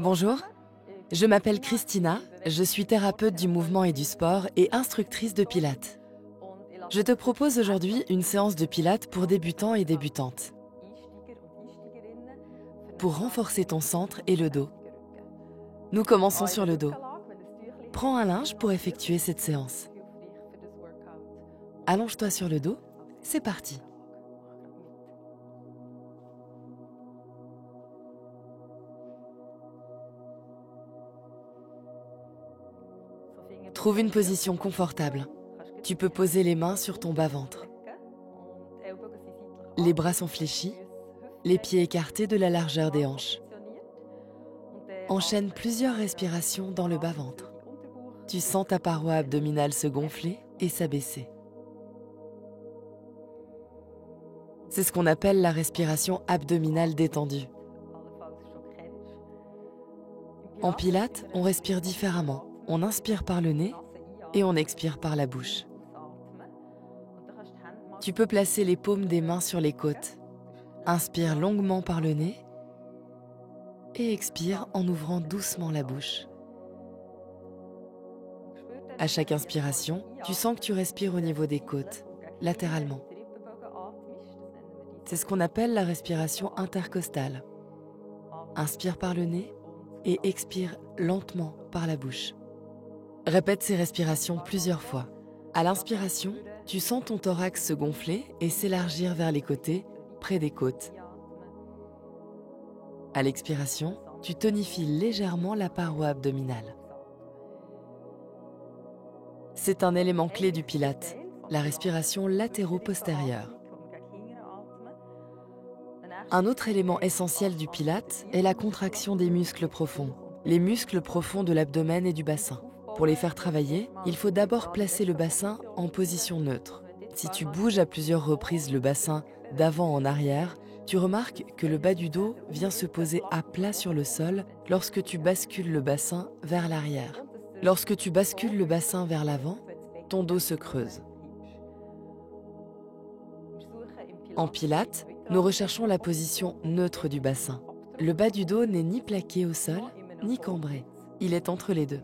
Bonjour, je m'appelle Christina, je suis thérapeute du mouvement et du sport et instructrice de Pilates. Je te propose aujourd'hui une séance de Pilates pour débutants et débutantes, pour renforcer ton centre et le dos. Nous commençons sur le dos. Prends un linge pour effectuer cette séance. Allonge-toi sur le dos, c'est parti. Trouve une position confortable. Tu peux poser les mains sur ton bas-ventre. Les bras sont fléchis, les pieds écartés de la largeur des hanches. Enchaîne plusieurs respirations dans le bas-ventre. Tu sens ta paroi abdominale se gonfler et s'abaisser. C'est ce qu'on appelle la respiration abdominale détendue. En Pilates, on respire différemment. On inspire par le nez et on expire par la bouche. Tu peux placer les paumes des mains sur les côtes. Inspire longuement par le nez et expire en ouvrant doucement la bouche. À chaque inspiration, tu sens que tu respires au niveau des côtes, latéralement. C'est ce qu'on appelle la respiration intercostale. Inspire par le nez et expire lentement par la bouche. Répète ces respirations plusieurs fois. À l'inspiration, tu sens ton thorax se gonfler et s'élargir vers les côtés, près des côtes. À l'expiration, tu tonifies légèrement la paroi abdominale. C'est un élément clé du Pilates, la respiration latéro-postérieure. Un autre élément essentiel du Pilates est la contraction des muscles profonds, les muscles profonds de l'abdomen et du bassin. Pour les faire travailler, il faut d'abord placer le bassin en position neutre. Si tu bouges à plusieurs reprises le bassin d'avant en arrière, tu remarques que le bas du dos vient se poser à plat sur le sol lorsque tu bascules le bassin vers l'arrière. Lorsque tu bascules le bassin vers l'avant, ton dos se creuse. En Pilates, nous recherchons la position neutre du bassin. Le bas du dos n'est ni plaqué au sol, ni cambré. Il est entre les deux.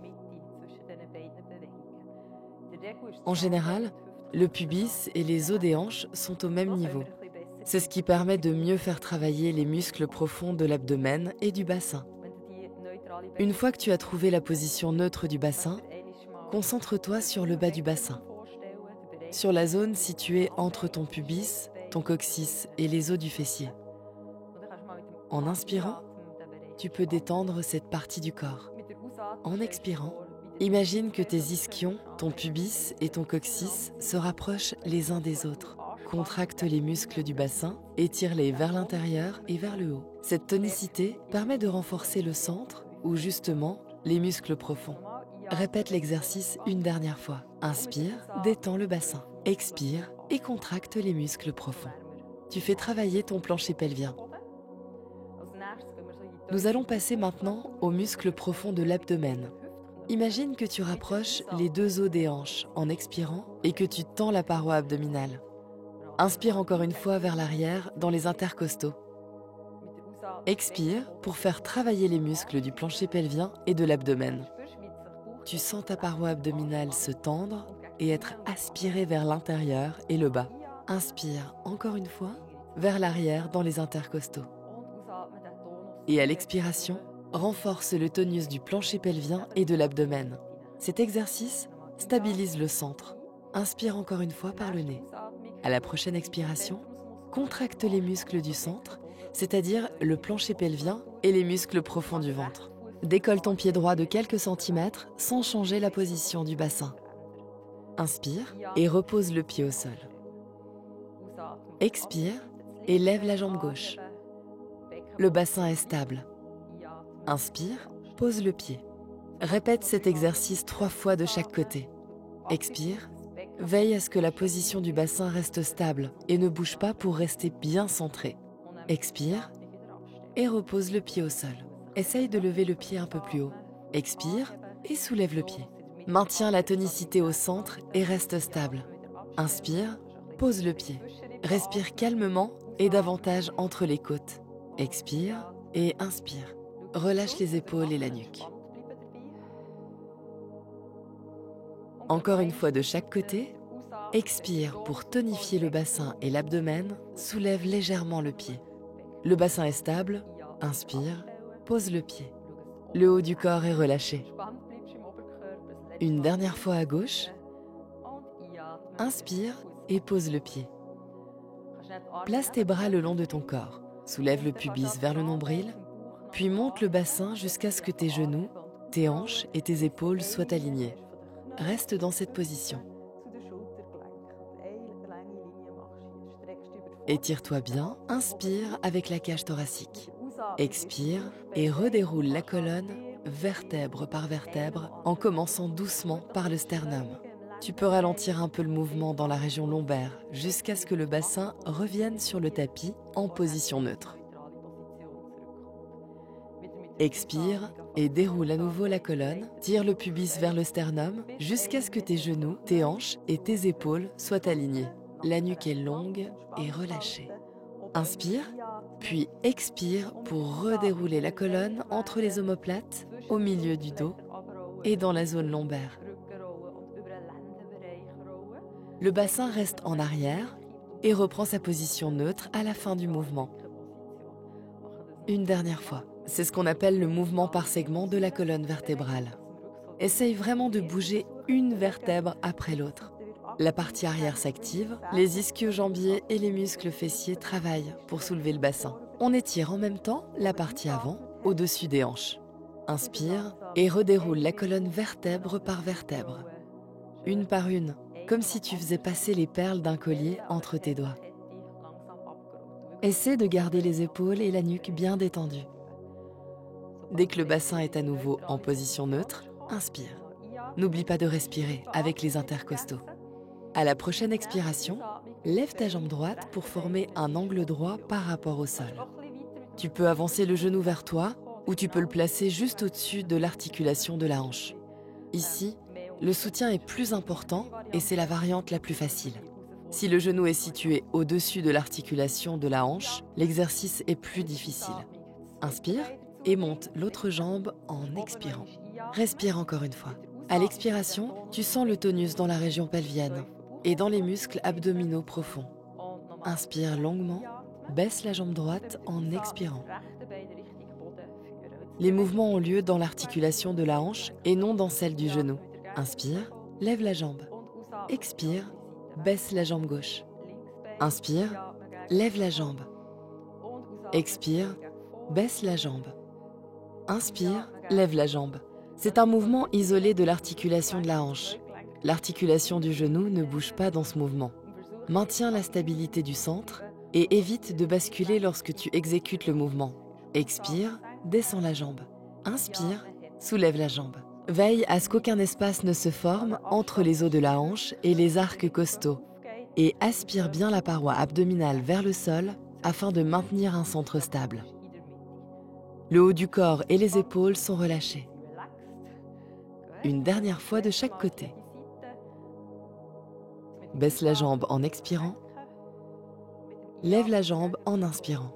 En général, le pubis et les os des hanches sont au même niveau. C'est ce qui permet de mieux faire travailler les muscles profonds de l'abdomen et du bassin. Une fois que tu as trouvé la position neutre du bassin, concentre-toi sur le bas du bassin, sur la zone située entre ton pubis, ton coccyx et les os du fessier. En inspirant, tu peux détendre cette partie du corps. En expirant, imagine que tes ischions, ton pubis et ton coccyx se rapprochent les uns des autres. Contracte les muscles du bassin, étire-les vers l'intérieur et vers le haut. Cette tonicité permet de renforcer le centre ou justement les muscles profonds. Répète l'exercice une dernière fois. Inspire, détends le bassin. Expire et contracte les muscles profonds. Tu fais travailler ton plancher pelvien. Nous allons passer maintenant aux muscles profonds de l'abdomen. Imagine que tu rapproches les deux os des hanches en expirant et que tu tends la paroi abdominale. Inspire encore une fois vers l'arrière dans les intercostaux. Expire pour faire travailler les muscles du plancher pelvien et de l'abdomen. Tu sens ta paroi abdominale se tendre et être aspirée vers l'intérieur et le bas. Inspire encore une fois vers l'arrière dans les intercostaux. Et à l'expiration, renforce le tonus du plancher pelvien et de l'abdomen. Cet exercice stabilise le centre. Inspire encore une fois par le nez. À la prochaine expiration, contracte les muscles du centre, c'est-à-dire le plancher pelvien et les muscles profonds du ventre. Décolle ton pied droit de quelques centimètres sans changer la position du bassin. Inspire et repose le pied au sol. Expire et lève la jambe gauche. Le bassin est stable. Inspire, pose le pied. Répète cet exercice 3 fois de chaque côté. Expire, veille à ce que la position du bassin reste stable et ne bouge pas pour rester bien centré. Expire et repose le pied au sol. Essaye de lever le pied un peu plus haut. Expire et soulève le pied. Maintiens la tonicité au centre et reste stable. Inspire, pose le pied. Respire calmement et davantage entre les côtes. Expire et inspire. relâche les épaules et la nuque. Encore une fois de chaque côté, expire pour tonifier le bassin et l'abdomen, soulève légèrement le pied. Le bassin est stable, inspire, pose le pied. Le haut du corps est relâché. Une dernière fois à gauche, inspire et pose le pied. Place tes bras le long de ton corps, soulève le pubis vers le nombril, puis monte le bassin jusqu'à ce que tes genoux, tes hanches et tes épaules soient alignés. Reste dans cette position. Étire-toi bien, inspire avec la cage thoracique. Expire et redéroule la colonne vertèbre par vertèbre en commençant doucement par le sternum. Tu peux ralentir un peu le mouvement dans la région lombaire jusqu'à ce que le bassin revienne sur le tapis en position neutre. Expire et déroule à nouveau la colonne, tire le pubis vers le sternum jusqu'à ce que tes genoux, tes hanches et tes épaules soient alignés. La nuque est longue et relâchée. Inspire, puis expire pour redérouler la colonne entre les omoplates, au milieu du dos et dans la zone lombaire. Le bassin reste en arrière et reprend sa position neutre à la fin du mouvement. Une dernière fois. C'est ce qu'on appelle le mouvement par segment de la colonne vertébrale. Essaye vraiment de bouger une vertèbre après l'autre. La partie arrière s'active, les ischio-jambiers et les muscles fessiers travaillent pour soulever le bassin. On étire en même temps la partie avant, au-dessus des hanches. Inspire et redéroule la colonne vertèbre par vertèbre. Une par une, comme si tu faisais passer les perles d'un collier entre tes doigts. Essaie de garder les épaules et la nuque bien détendues. Dès que le bassin est à nouveau en position neutre, inspire. N'oublie pas de respirer avec les intercostaux. À la prochaine expiration, lève ta jambe droite pour former un angle droit par rapport au sol. Tu peux avancer le genou vers toi ou tu peux le placer juste au-dessus de l'articulation de la hanche. Ici, le soutien est plus important et c'est la variante la plus facile. Si le genou est situé au-dessus de l'articulation de la hanche, l'exercice est plus difficile. Inspire et monte l'autre jambe en expirant. Respire encore une fois. À l'expiration, tu sens le tonus dans la région pelvienne et dans les muscles abdominaux profonds. Inspire longuement, baisse la jambe droite en expirant. Les mouvements ont lieu dans l'articulation de la hanche et non dans celle du genou. Inspire, lève la jambe. Expire, baisse la jambe gauche. Inspire, lève la jambe. Expire, baisse la jambe. Inspire, lève la jambe. C'est un mouvement isolé de l'articulation de la hanche. L'articulation du genou ne bouge pas dans ce mouvement. Maintiens la stabilité du centre et évite de basculer lorsque tu exécutes le mouvement. Expire, descends la jambe. Inspire, soulève la jambe. Veille à ce qu'aucun espace ne se forme entre les os de la hanche et les arcs costaux. Et aspire bien la paroi abdominale vers le sol afin de maintenir un centre stable. Le haut du corps et les épaules sont relâchés. Une dernière fois de chaque côté. Baisse la jambe en expirant. Lève la jambe en inspirant.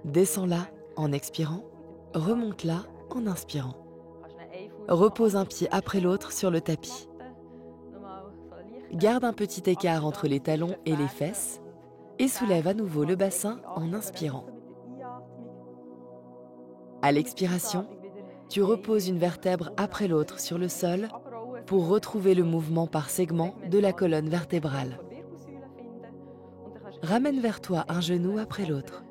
Descends-la en expirant. Remonte-la en inspirant. Repose un pied après l'autre sur le tapis. Garde un petit écart entre les talons et les fesses et soulève à nouveau le bassin en inspirant. À l'expiration, tu reposes une vertèbre après l'autre sur le sol pour retrouver le mouvement par segment de la colonne vertébrale. Ramène vers toi un genou après l'autre.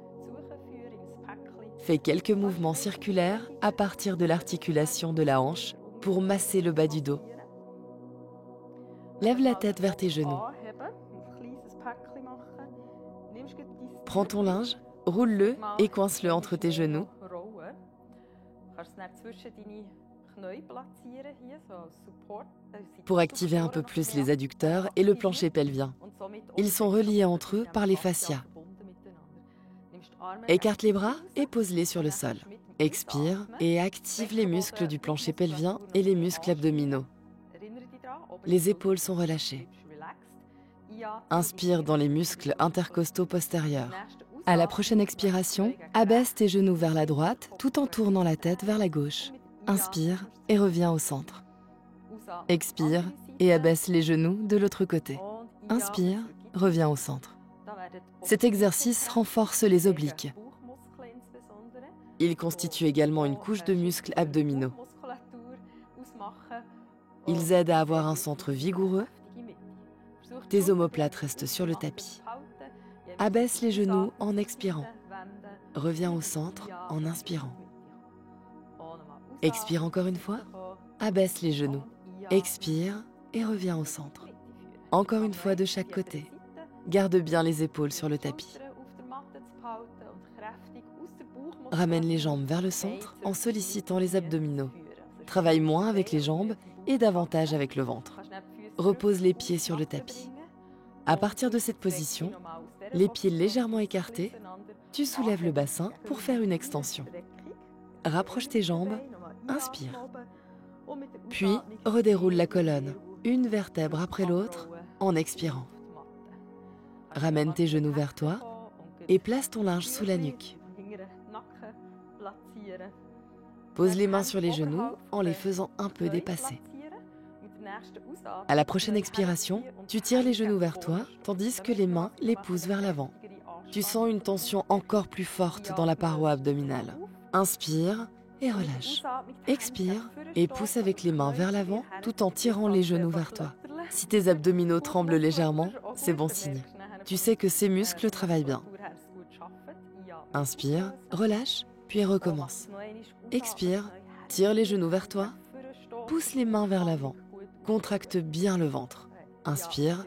Fais quelques mouvements circulaires à partir de l'articulation de la hanche pour masser le bas du dos. Lève la tête vers tes genoux. Prends ton linge, roule-le et coince-le entre tes genoux. Pour activer un peu plus les adducteurs et le plancher pelvien. Ils sont reliés entre eux par les fascias. Écarte les bras et pose-les sur le sol. Expire et active les muscles du plancher pelvien et les muscles abdominaux. Les épaules sont relâchées. Inspire dans les muscles intercostaux postérieurs. À la prochaine expiration, abaisse tes genoux vers la droite tout en tournant la tête vers la gauche. Inspire et reviens au centre. Expire et abaisse les genoux de l'autre côté. Inspire, reviens au centre. Cet exercice renforce les obliques. Il constitue également une couche de muscles abdominaux. Ils aident à avoir un centre vigoureux. Tes omoplates restent sur le tapis. Abaisse les genoux en expirant. Reviens au centre en inspirant. Expire encore une fois. Abaisse les genoux. Expire et reviens au centre. Encore une fois de chaque côté. Garde bien les épaules sur le tapis. Ramène les jambes vers le centre en sollicitant les abdominaux. Travaille moins avec les jambes et davantage avec le ventre. Repose les pieds sur le tapis. À partir de cette position, les pieds légèrement écartés, tu soulèves le bassin pour faire une extension. Rapproche tes jambes, inspire. Puis, redéroule la colonne, une vertèbre après l'autre, en expirant. Ramène tes genoux vers toi et place ton linge sous la nuque. Pose les mains sur les genoux en les faisant un peu dépasser. À la prochaine expiration, tu tires les genoux vers toi, tandis que les mains les poussent vers l'avant. Tu sens une tension encore plus forte dans la paroi abdominale. Inspire et relâche. Expire et pousse avec les mains vers l'avant tout en tirant les genoux vers toi. Si tes abdominaux tremblent légèrement, c'est bon signe. Tu sais que ces muscles travaillent bien. Inspire, relâche, puis recommence. Expire, tire les genoux vers toi, pousse les mains vers l'avant. Contracte bien le ventre. Inspire,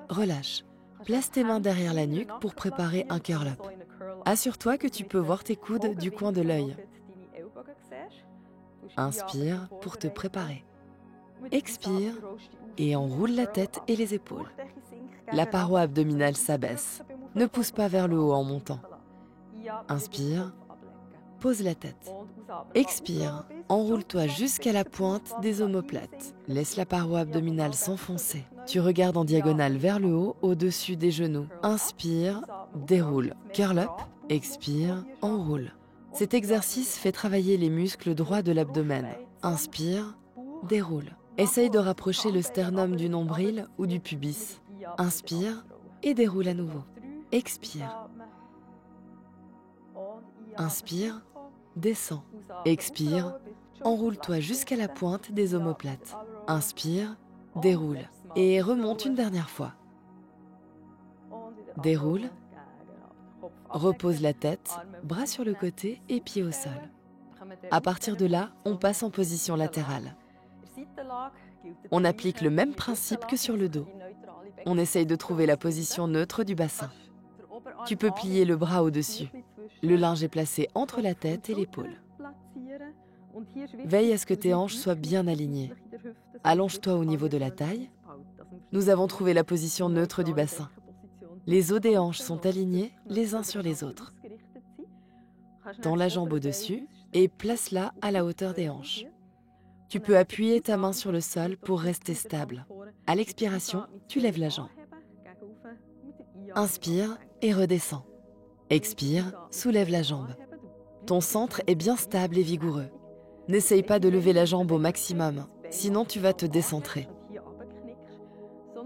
relâche. Place tes mains derrière la nuque pour préparer un curl-up. Assure-toi que tu peux voir tes coudes du coin de l'œil. Inspire pour te préparer. Expire et enroule la tête et les épaules. La paroi abdominale s'abaisse. Ne pousse pas vers le haut en montant. Inspire, pose la tête. Expire, enroule-toi jusqu'à la pointe des omoplates. Laisse la paroi abdominale s'enfoncer. Tu regardes en diagonale vers le haut, au-dessus des genoux. Inspire, déroule. Curl up, expire, enroule. Cet exercice fait travailler les muscles droits de l'abdomen. Inspire, déroule. Essaye de rapprocher le sternum du nombril ou du pubis. Inspire et déroule à nouveau. Expire. Inspire, descends. Expire, enroule-toi jusqu'à la pointe des omoplates. Inspire, déroule et remonte une dernière fois. Déroule. Repose la tête, bras sur le côté et pieds au sol. À partir de là, on passe en position latérale. On applique le même principe que sur le dos. On essaye de trouver la position neutre du bassin. Tu peux plier le bras au-dessus. Le linge est placé entre la tête et l'épaule. Veille à ce que tes hanches soient bien alignées. Allonge-toi au niveau de la taille. Nous avons trouvé la position neutre du bassin. Les os des hanches sont alignés les uns sur les autres. Tends la jambe au-dessus et place-la à la hauteur des hanches. Tu peux appuyer ta main sur le sol pour rester stable. À l'expiration, tu lèves la jambe. Inspire et redescends. Expire, soulève la jambe. Ton centre est bien stable et vigoureux. N'essaye pas de lever la jambe au maximum, sinon tu vas te décentrer.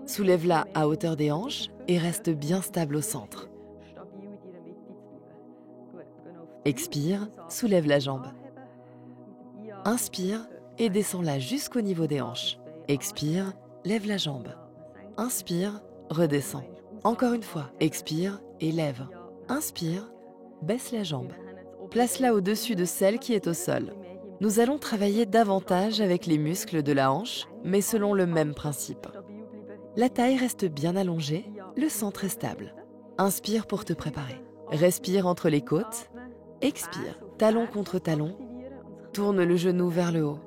Soulève-la à hauteur des hanches et reste bien stable au centre. Expire, soulève la jambe. Inspire et descends-la jusqu'au niveau des hanches. Expire, lève la jambe. Inspire, redescends. Encore une fois, expire et lève. Inspire, baisse la jambe. Place-la au-dessus de celle qui est au sol. Nous allons travailler davantage avec les muscles de la hanche, mais selon le même principe. La taille reste bien allongée, le centre est stable. Inspire pour te préparer. Respire entre les côtes. Expire, talon contre talon. Tourne le genou vers le haut.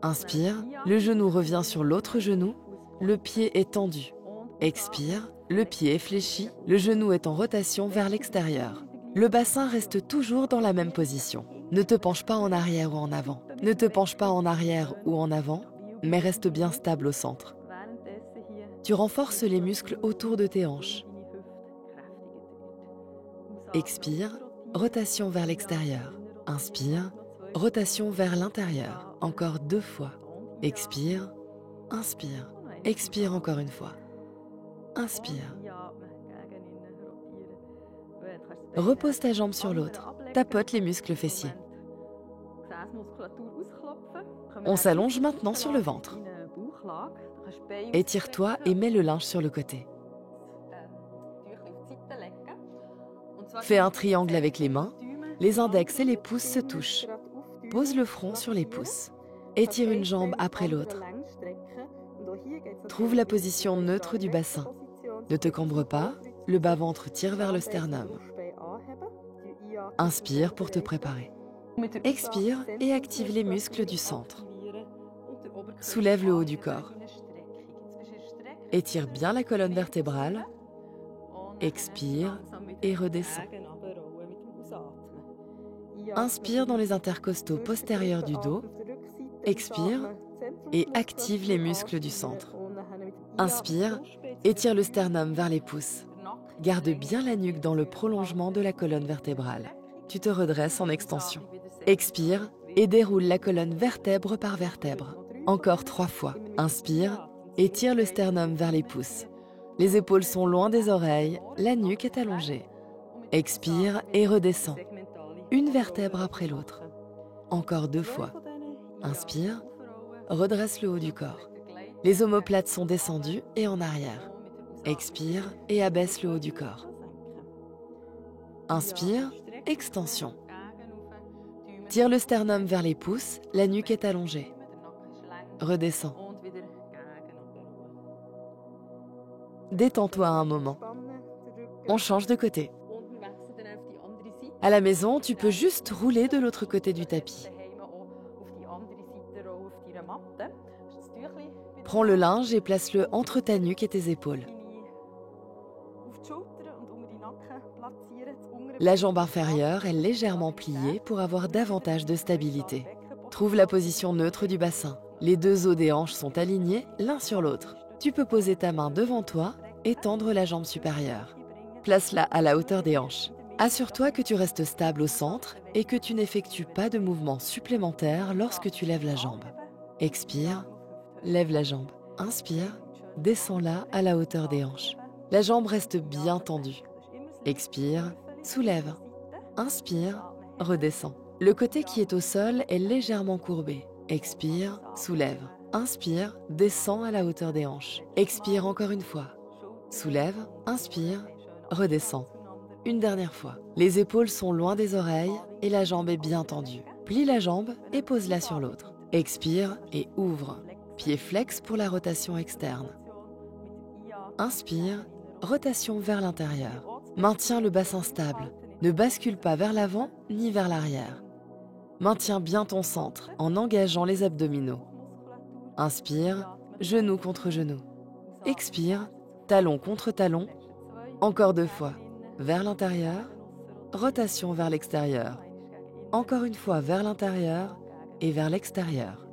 Inspire, le genou revient sur l'autre genou. Le pied est tendu. Expire, le pied est fléchi, le genou est en rotation vers l'extérieur. Le bassin reste toujours dans la même position. Ne te penche pas en arrière ou en avant. Ne te penche pas en arrière ou en avant, mais reste bien stable au centre. Tu renforces les muscles autour de tes hanches. Expire, rotation vers l'extérieur. Inspire, rotation vers l'intérieur. Encore 2 fois. Expire, inspire. Expire encore une fois. Inspire. Repose ta jambe sur l'autre. Tapote les muscles fessiers. On s'allonge maintenant sur le ventre. Étire-toi et mets le linge sur le côté. Fais un triangle avec les mains. Les index et les pouces se touchent. Pose le front sur les pouces. Étire une jambe après l'autre. Trouve la position neutre du bassin. Ne te cambre pas, le bas-ventre tire vers le sternum. Inspire pour te préparer. Expire et active les muscles du centre. Soulève le haut du corps. Étire bien la colonne vertébrale. Expire et redescends. Inspire dans les intercostaux postérieurs du dos. Expire et active les muscles du centre. Inspire, étire le sternum vers les pouces. Garde bien la nuque dans le prolongement de la colonne vertébrale. Tu te redresses en extension. Expire et déroule la colonne vertèbre par vertèbre. Encore 3 fois. Inspire, étire le sternum vers les pouces. Les épaules sont loin des oreilles, la nuque est allongée. Expire et redescends. Une vertèbre après l'autre. Encore 2 fois. Inspire, redresse le haut du corps. Les omoplates sont descendues et en arrière. Expire et abaisse le haut du corps. Inspire, extension. Tire le sternum vers les pouces, la nuque est allongée. Redescends. Détends-toi un moment. On change de côté. À la maison, tu peux juste rouler de l'autre côté du tapis. Prends le linge et place-le entre ta nuque et tes épaules. La jambe inférieure est légèrement pliée pour avoir davantage de stabilité. Trouve la position neutre du bassin. Les 2 os des hanches sont alignés l'un sur l'autre. Tu peux poser ta main devant toi et tendre la jambe supérieure. Place-la à la hauteur des hanches. Assure-toi que tu restes stable au centre et que tu n'effectues pas de mouvements supplémentaires lorsque tu lèves la jambe. Expire, lève la jambe. Inspire, descends-la à la hauteur des hanches. La jambe reste bien tendue. Expire, soulève. Inspire, redescends. Le côté qui est au sol est légèrement courbé. Expire, soulève. Inspire, descends à la hauteur des hanches. Expire encore une fois. Soulève, inspire, redescends. Une dernière fois. Les épaules sont loin des oreilles et la jambe est bien tendue. Plie la jambe et pose-la sur l'autre. Expire et ouvre. Pied flex pour la rotation externe. Inspire, rotation vers l'intérieur. Maintiens le bassin stable. Ne bascule pas vers l'avant ni vers l'arrière. Maintiens bien ton centre en engageant les abdominaux. Inspire, genou contre genou. Expire, talon contre talon. Encore 2 fois. Vers l'intérieur, rotation vers l'extérieur. Encore une fois vers l'intérieur et vers l'extérieur.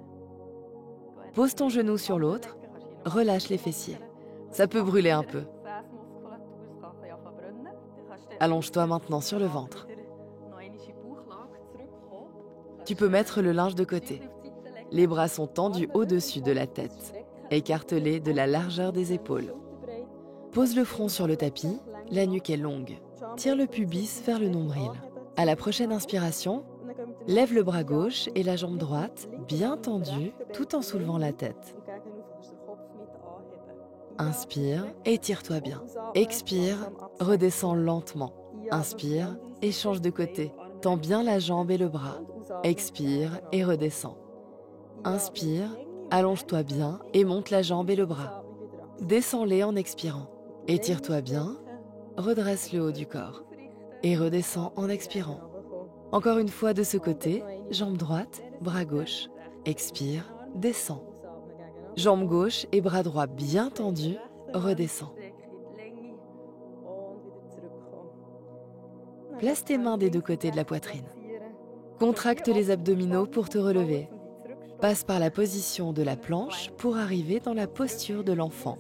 Pose ton genou sur l'autre, relâche les fessiers. Ça peut brûler un peu. Allonge-toi maintenant sur le ventre. Tu peux mettre le linge de côté. Les bras sont tendus au-dessus de la tête, écartelés de la largeur des épaules. Pose le front sur le tapis, la nuque est longue. Tire le pubis vers le nombril. À la prochaine inspiration, lève le bras gauche et la jambe droite, bien tendue, tout en soulevant la tête. Inspire, étire-toi bien. Expire, redescends lentement. Inspire et change de côté. Tends bien la jambe et le bras. Expire et redescends. Inspire, allonge-toi bien et monte la jambe et le bras. Descends-les en expirant. Étire-toi bien, redresse le haut du corps et redescends en expirant. Encore une fois de ce côté, jambe droite, bras gauche. Expire, descends. Jambe gauche et bras droit bien tendus, redescends. Place tes mains des 2 côtés de la poitrine. Contracte les abdominaux pour te relever. Passe par la position de la planche pour arriver dans la posture de l'enfant.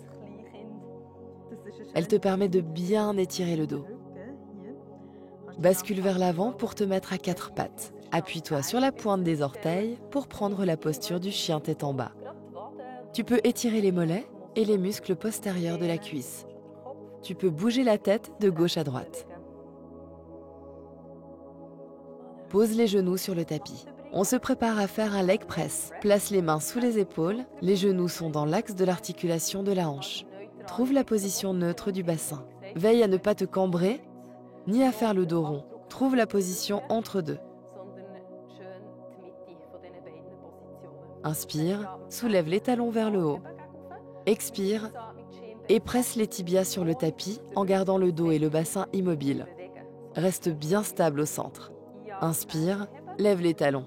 Elle te permet de bien étirer le dos. Bascule vers l'avant pour te mettre à 4 pattes. Appuie-toi sur la pointe des orteils pour prendre la posture du chien tête en bas. Tu peux étirer les mollets et les muscles postérieurs de la cuisse. Tu peux bouger la tête de gauche à droite. Pose les genoux sur le tapis. On se prépare à faire un leg press. Place les mains sous les épaules, les genoux sont dans l'axe de l'articulation de la hanche. Trouve la position neutre du bassin. Veille à ne pas te cambrer, ni à faire le dos rond. Trouve la position entre deux. Inspire, soulève les talons vers le haut. Expire et presse les tibias sur le tapis en gardant le dos et le bassin immobiles. Reste bien stable au centre. Inspire, lève les talons.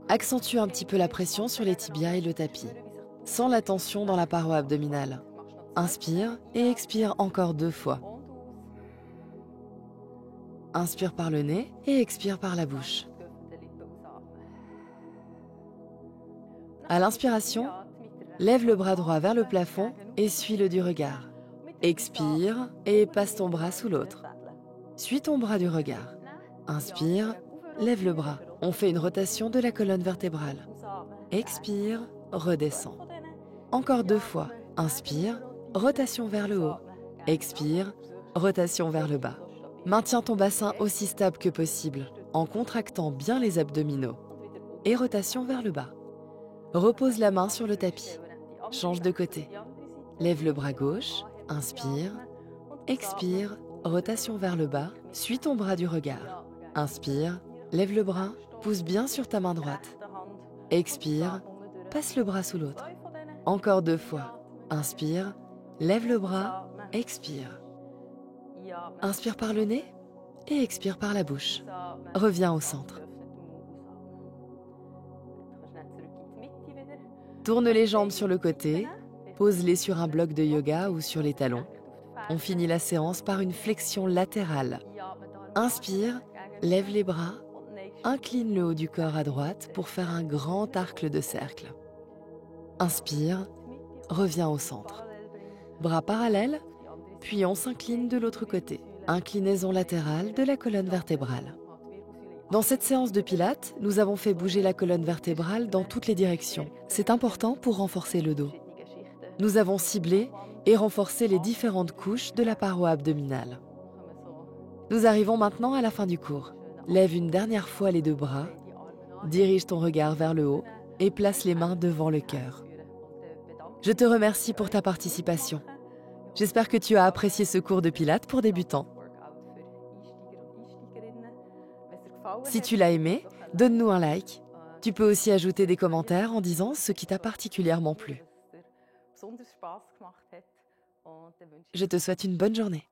Accentue un petit peu la pression sur les tibias et le tapis. Sens la tension dans la paroi abdominale. Inspire et expire encore 2 fois. Inspire par le nez et expire par la bouche. À l'inspiration, lève le bras droit vers le plafond et suis-le du regard. Expire et passe ton bras sous l'autre. Suis ton bras du regard. Inspire, lève le bras. On fait une rotation de la colonne vertébrale. Expire, redescends. Encore 2 fois. Inspire, rotation vers le haut. Expire, rotation vers le bas. Maintiens ton bassin aussi stable que possible en contractant bien les abdominaux. Et rotation vers le bas. Repose la main sur le tapis. Change de côté. Lève le bras gauche. Inspire. Expire. Rotation vers le bas. Suis ton bras du regard. Inspire. Lève le bras. Pousse bien sur ta main droite. Expire. Passe le bras sous l'autre. Encore 2 fois. Inspire. Lève le bras. Expire. Inspire par le nez et expire par la bouche. Reviens au centre. Tourne les jambes sur le côté, pose-les sur un bloc de yoga ou sur les talons. On finit la séance par une flexion latérale. Inspire, lève les bras, incline le haut du corps à droite pour faire un grand arc de cercle. Inspire, reviens au centre. Bras parallèles, puis on s'incline de l'autre côté. Inclinaison latérale de la colonne vertébrale. Dans cette séance de pilates, nous avons fait bouger la colonne vertébrale dans toutes les directions. C'est important pour renforcer le dos. Nous avons ciblé et renforcé les différentes couches de la paroi abdominale. Nous arrivons maintenant à la fin du cours. Lève une dernière fois les 2 bras, dirige ton regard vers le haut et place les mains devant le cœur. Je te remercie pour ta participation. J'espère que tu as apprécié ce cours de pilates pour débutants. Si tu l'as aimé, donne-nous un like. Tu peux aussi ajouter des commentaires en disant ce qui t'a particulièrement plu. Je te souhaite une bonne journée.